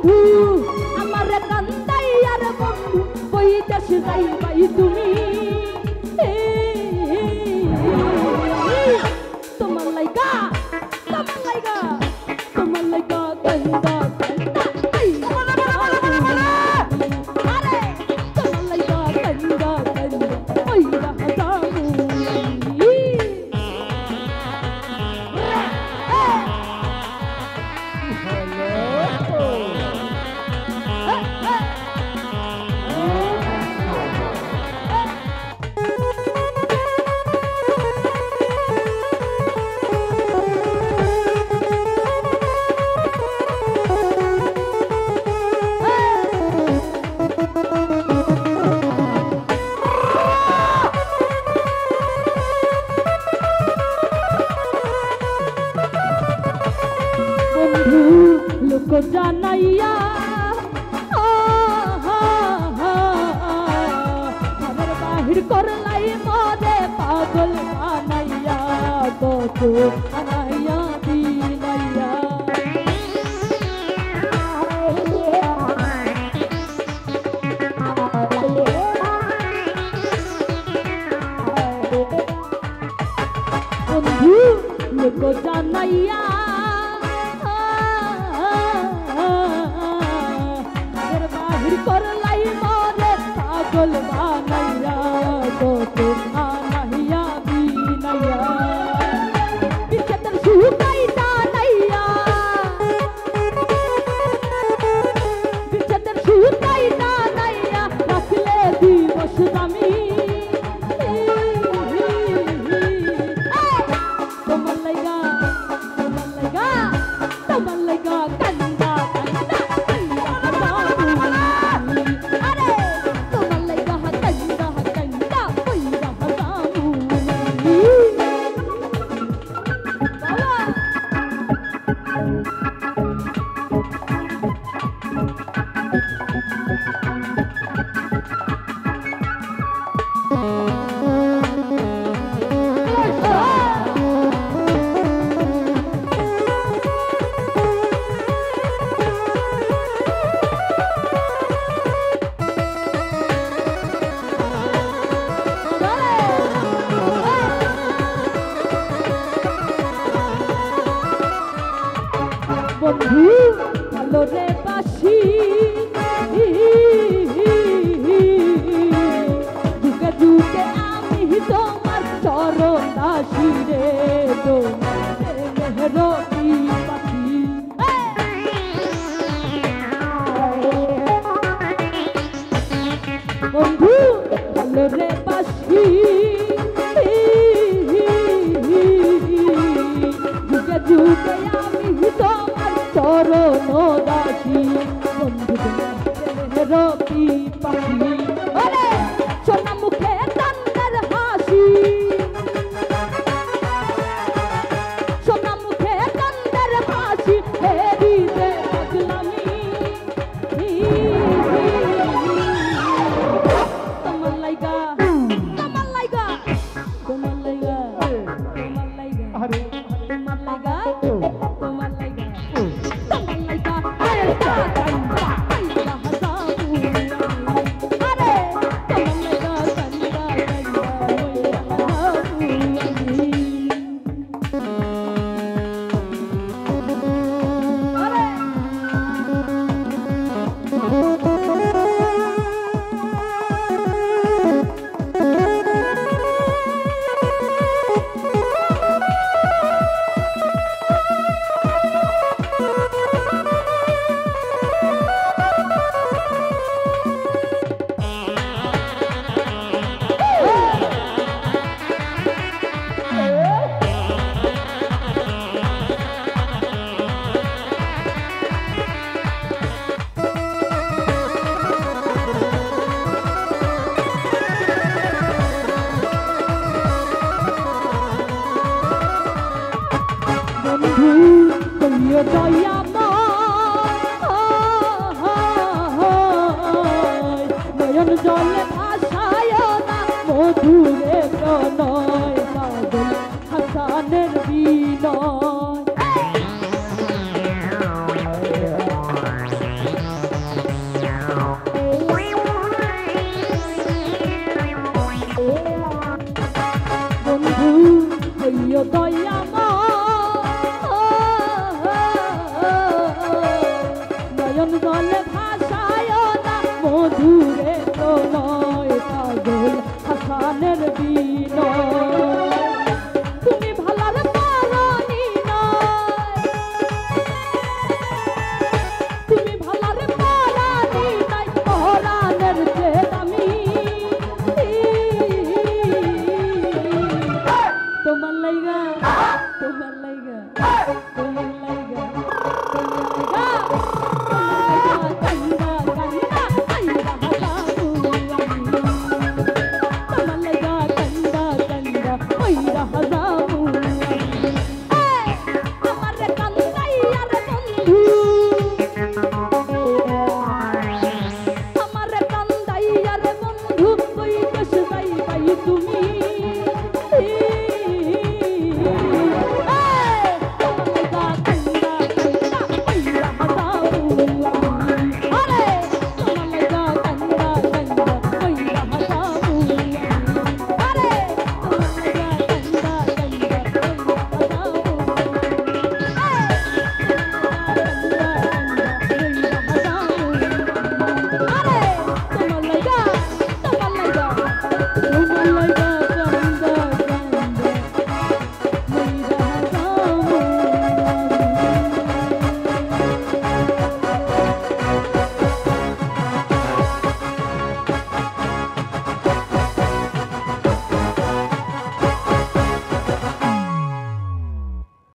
বন্ধু আমার কান্দাই আর বন্ধু কই দেশ যাইবাই তুমি তোমার লাইগা কান্দা লোক জানাইয়া ঘরের বাহির করলাই মরে পাগল বানাইয়া কত আনাইয়া দিলাইয়া বন্ধু লোক জানাইয়া করলাই মরে পাগল বানাইয়া কত আনাইয়া বিনাইয়া বিচ্ছেদের সুতাই টানাইয়া রাখলে দিবস দামি তোমার লাইগা কান্দা বন্ধু ভালো রে বাসি যুগে যুগে আমি তোমার চরণ দাসী রে মেহরতি পাখি বন্ধু ভালো রে বাসি যুগে যুগে আমি তোমার চরণ দাসী বন্ধু রবি পাখি সোনা মুখে কান্দার হাসি সোনা মুখে কান্দার হাসি হেরিতে পাগলামি তোমার লাইগা জয়া